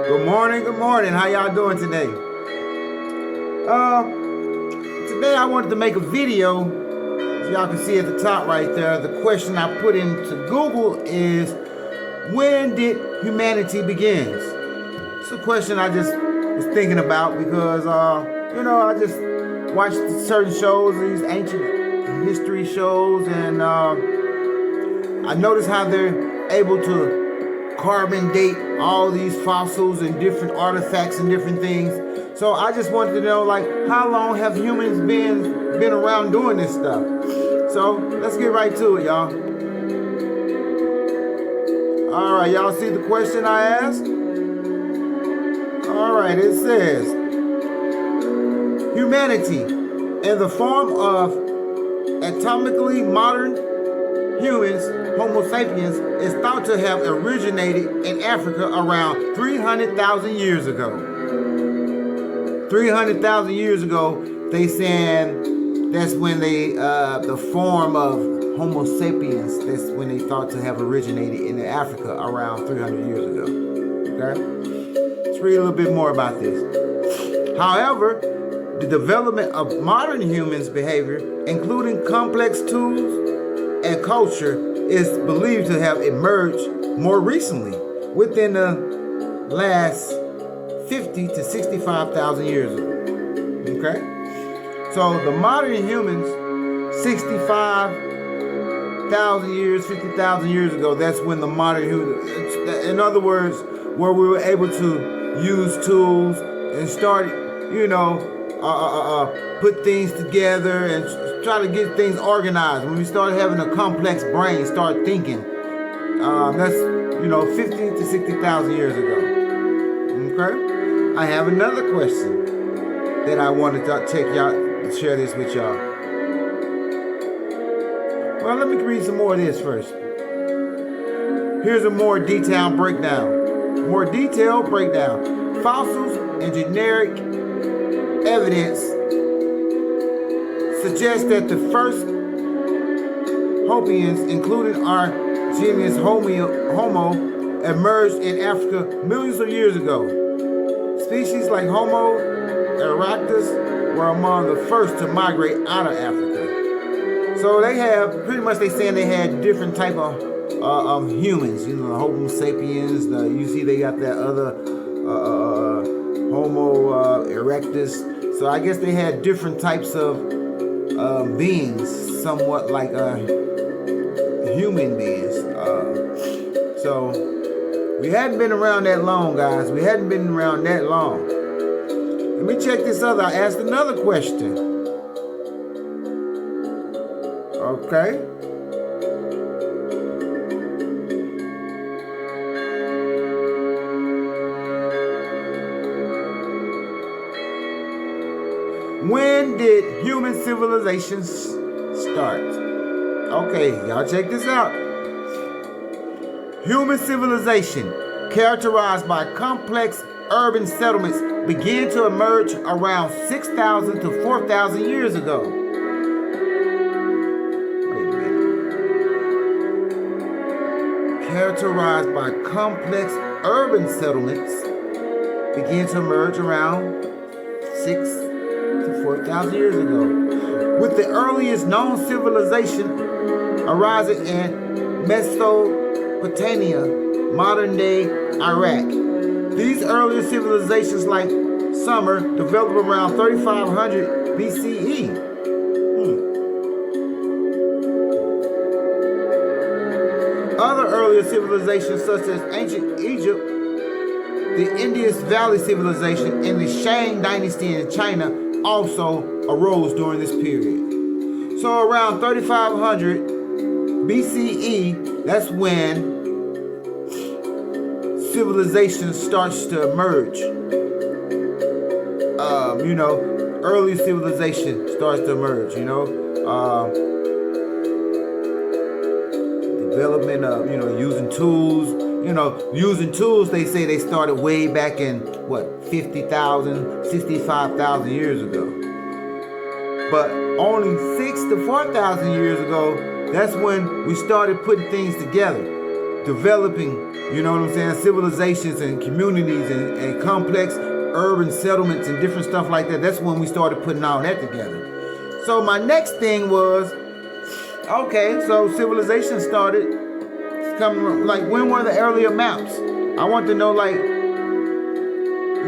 Good morning, good morning. How y'all doing today? Today I wanted to make a video. As y'all can see at the top right there, the question I put into Google is, when did humanity begin? It's a question I just was thinking about because, I just watched certain shows, these ancient history shows, and I noticed how they're able to carbon date all these fossils and different artifacts and different things. So I just wanted to know, like, how long have humans been around doing this stuff? So let's get right to it, y'all. All right, y'all see the question I asked? All right, it says, humanity in the form of atomically modern humans, Homo sapiens, is thought to have originated in Africa around 300,000 years ago. 300,000 years ago, they saying that's when the form of Homo sapiens, that's when they thought to have originated in Africa around 300 years ago. Okay? Let's read a little bit more about this. However, the development of modern humans' behavior, including complex tools and culture, is believed to have emerged more recently, within the last 50 to 65,000 years ago. Okay? So the modern humans, 65,000 years, 50,000 years ago, that's when the modern humans, in other words, where we were able to use tools and start, put things together and try to get things organized. When we start having a complex brain, start thinking, that's 50 to 60,000 years ago. Okay, I have another question that I wanted to share this with y'all. Well, let me read some more of this first. Here's a more detailed breakdown. Fossils and generic evidence suggests that the first hopians, including our genus Homo, emerged in Africa millions of years ago. Species like Homo erectus were among the first to migrate out of Africa. So they saying they had different type of humans. Homo sapiens. You see, they got that other Homo erectus. So I guess they had different types of beings, somewhat like human beings. So we hadn't been around that long, guys. We hadn't been around that long. Let me check this other. I asked another question. Okay. When did human civilizations start? Okay, y'all check this out. Human civilization, characterized by complex urban settlements, began to emerge around 6,000 to 4,000 years ago. Wait a minute. Characterized by complex urban settlements, began to emerge around 4,000 years ago, with the earliest known civilization arising in Mesopotamia, modern-day Iraq. These earlier civilizations, like Sumer, developed around 3,500 BCE. Other earlier civilizations, such as ancient Egypt, the Indus Valley civilization, and the Shang dynasty in China, also arose during this period. So around 3,500 BCE, that's when civilization starts to emerge. Early civilization starts to emerge, development of, using tools. Using tools, they say they started way back in, 50,000, 65,000 years ago. But only 6,000 to 4,000 years ago, that's when we started putting things together, developing You know what I'm saying? Civilizations and communities and complex urban settlements and different stuff like that. That's when we started putting all that together. So my next thing was, okay, so civilization started coming, like when were the earlier maps? I want to know, like,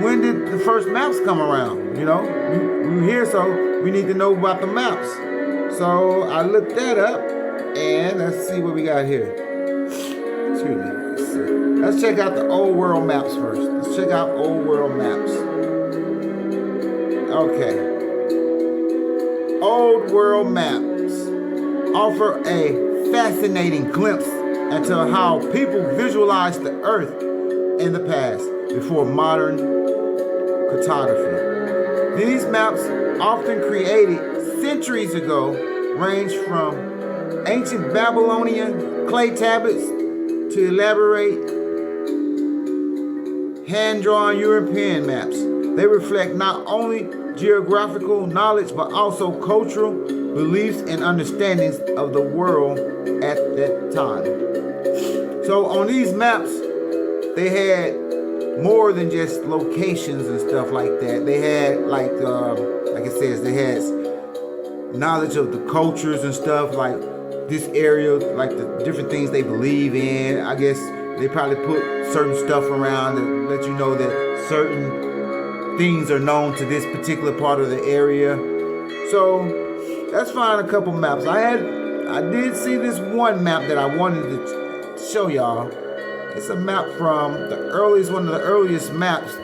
when did the first maps come around? You know, we're here, so we need to know about the maps. So I looked that up, and let's see what we got here. Excuse me. Let's check out the old world maps first. Let's check out old world maps. Okay. Old world maps offer a fascinating glimpse into how people visualized the earth in the past before modern cartography. These maps, often created centuries ago, range from ancient Babylonian clay tablets to elaborate hand-drawn European maps. They reflect not only geographical knowledge but also cultural beliefs and understandings of the world at that time. So on these maps, they had more than just locations and stuff like that. They had like it says, they had knowledge of the cultures and stuff, like this area, like the different things they believe in. I guess they probably put certain stuff around to let you know that certain things are known to this particular part of the area. So let's find a couple maps. I did see this one map that I wanted to show y'all. It's a map from one of the earliest maps.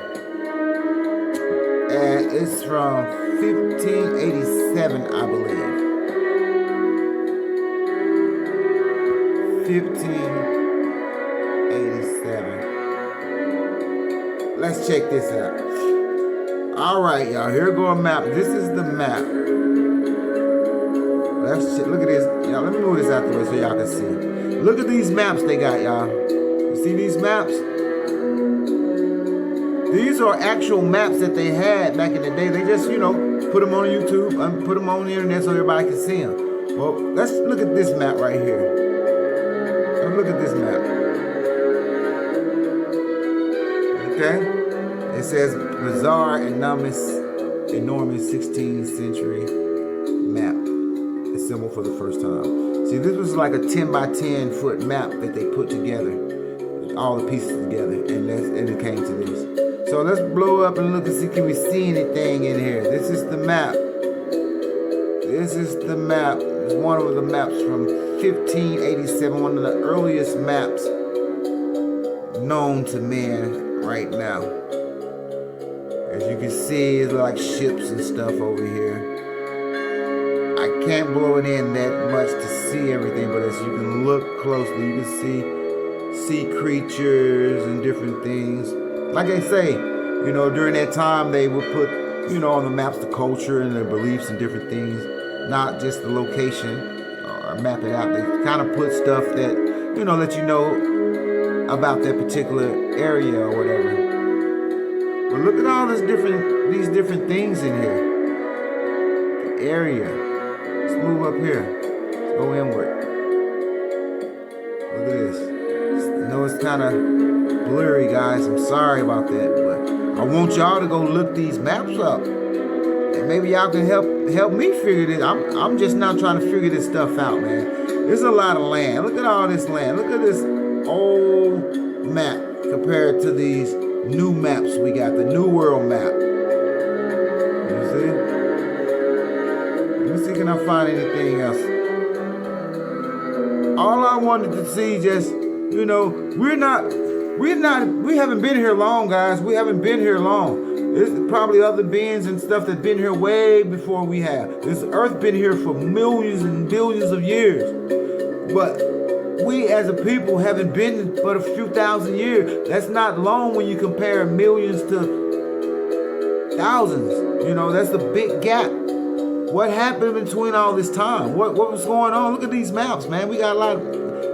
And it's from 1587, I believe. 1587. Let's check this out. All right, y'all. Here go a map. This is the map. Look at this. Y'all, let me move this out the way so y'all can see. Look at these maps they got, y'all. You see these maps? These are actual maps that they had back in the day. They just, you know, put them on YouTube and put them on the internet so everybody can see them. Well, let's look at this map right here. Let's look at this map. Okay? It says bizarre, enormous 16th century map. Assembled for the first time. See, this was like a 10 by 10 foot map that they put together. All the pieces together. And it came to this. So let's blow up and look and see, can we see anything in here? This is the map. This is the map. It's one of the maps from 1587, one of the earliest maps known to man right now. As you can see, it's like ships and stuff over here. I can't blow it in that much to see everything, but as you can look closely, you can see sea creatures and different things. Like I say, you know, during that time, they would put, you know, on the maps the culture and their beliefs and different things, not just the location or map it out. They kind of put stuff that, you know, let you know about that particular area or whatever. But look at all these different things in here. The area. Let's move up here. Let's go inward. Look at this. I know it's kind of blurry, guys. I'm sorry about that, but I want y'all to go look these maps up, and maybe y'all can help me figure this. I'm just not trying to figure this stuff out, man. There's a lot of land. Look at all this land. Look at this old map compared to these new maps we got. The New World map. You see? Let me see, can I find anything else? All I wanted to see, just, you know, we haven't been here long, guys. We haven't been here long. There's probably other beings and stuff that's been here way before we have. This earth been here for millions and billions of years. But we as a people haven't been but a few thousand years. That's not long when you compare millions to thousands. You know, that's a big gap. What happened between all this time? What was going on? Look at these maps, man. We got a lot of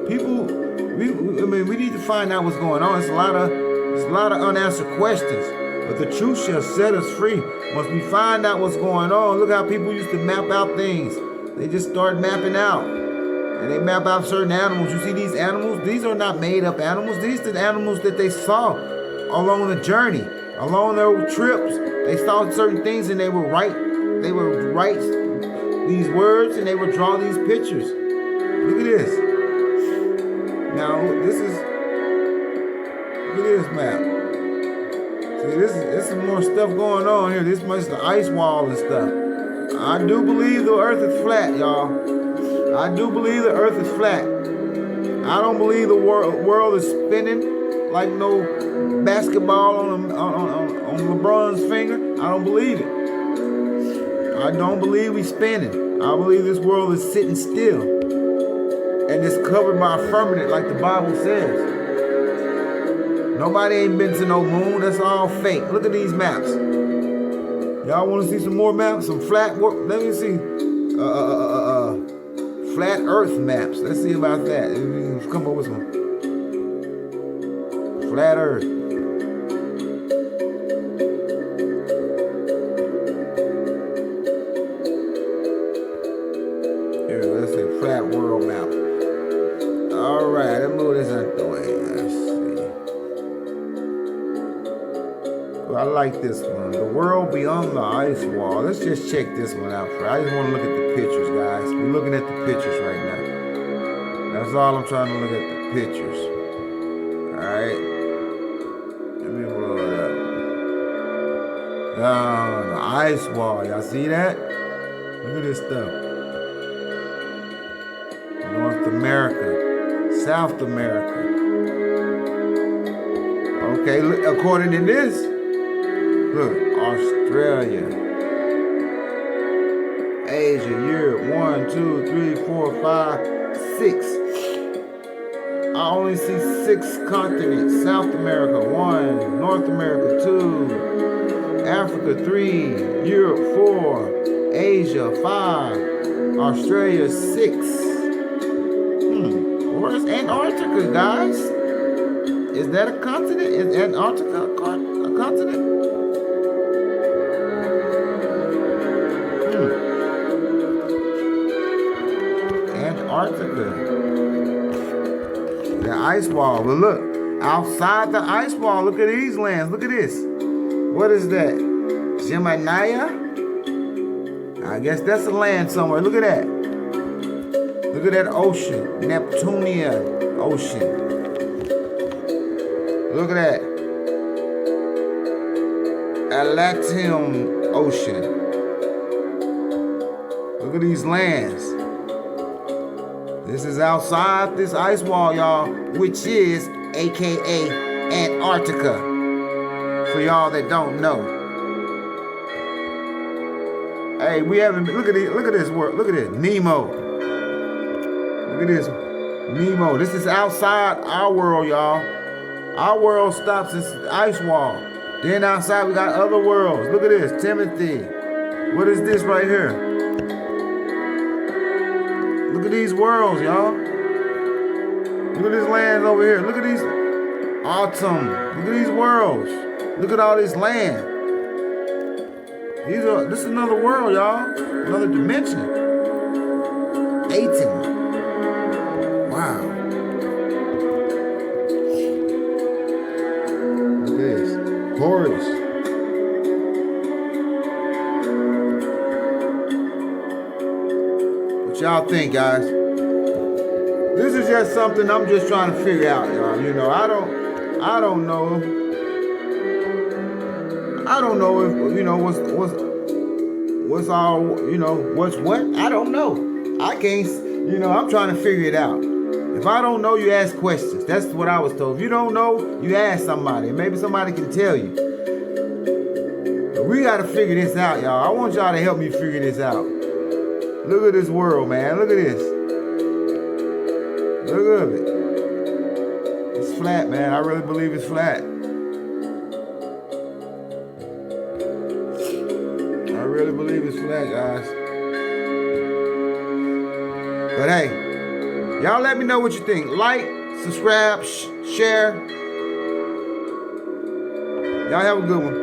people. We need to find out what's going on. It's a lot of unanswered questions. But the truth shall set us free. Once we find out what's going on, look how people used to map out things. They just start mapping out. And they map out certain animals. You see these animals? These are not made up animals. These are the animals that they saw along the journey, along their trips. They saw certain things and they would write these words and they would draw these pictures. Look at this. Now look at this map. See, this is more stuff going on here. This much the ice wall and stuff. I do believe the earth is flat, y'all. I do believe the earth is flat. I don't believe the world is spinning like no basketball on LeBron's finger. I don't believe it. I don't believe we spinning. I believe this world is sitting still. And it's covered by a firmament like the Bible says. Nobody ain't been to no moon. That's all fake. Look at these maps. Y'all want to see some more maps? Some flat work? Let me see. Flat earth maps. Let's see about that. Let's come up with some. Flat earth. Here, let's say flat world map. All right, let's move this out the way. Let's see. Well, I like this one. The world beyond the ice wall. Let's just check this one out first. I just want to look at the pictures, guys. We're looking at the pictures right now. That's all I'm trying to look at, the pictures. All right. Let me blow it up. The ice wall. Y'all see that? Look at this stuff. North America. South America. Okay, look, according to this, look, Australia, Asia, Europe, 1, 2, 3, 4, 5, 6. I only see 6 continents. South America, 1, North America, 2, Africa, 3, Europe, 4, Asia, 5, Australia, 6. Where's Antarctica, guys? Is that a continent? Is Antarctica a continent? Antarctica. The ice wall. But look, outside the ice wall, look at these lands. Look at this. What is that? Gemini? I guess that's a land somewhere. Look at that. Look at that ocean. Neptunia Ocean. Look at that. Atlantic Ocean. Look at these lands. This is outside this ice wall, y'all, which is AKA Antarctica. For y'all that don't know. Hey, we haven't look at this world. Look at this. Nemo. Look at this. Nemo. This is outside our world, y'all. Our world stops at the ice wall. Then outside we got other worlds. Look at this. Timothy. What is this right here? Look at these worlds, y'all. Look at these lands over here. Look at these autumn. Look at these worlds. Look at all this land. This is another world, y'all. Another dimension. 18. Wow. Look at this. Horus. What y'all think, guys? This is just something I'm just trying to figure out, y'all. You know, I don't know. I don't know if, you know, what's all, you know, what's what? I don't know. I can't, you know, I'm trying to figure it out. If I don't know, you ask questions. That's what I was told. If you don't know, you ask somebody. Maybe somebody can tell you. But we got to figure this out, y'all. I want y'all to help me figure this out. Look at this world, man. Look at this. Look at it. It's flat, man. I really believe it's flat. I really believe it's flat, guys. But hey, y'all let me know what you think. Like, subscribe, share. Y'all have a good one.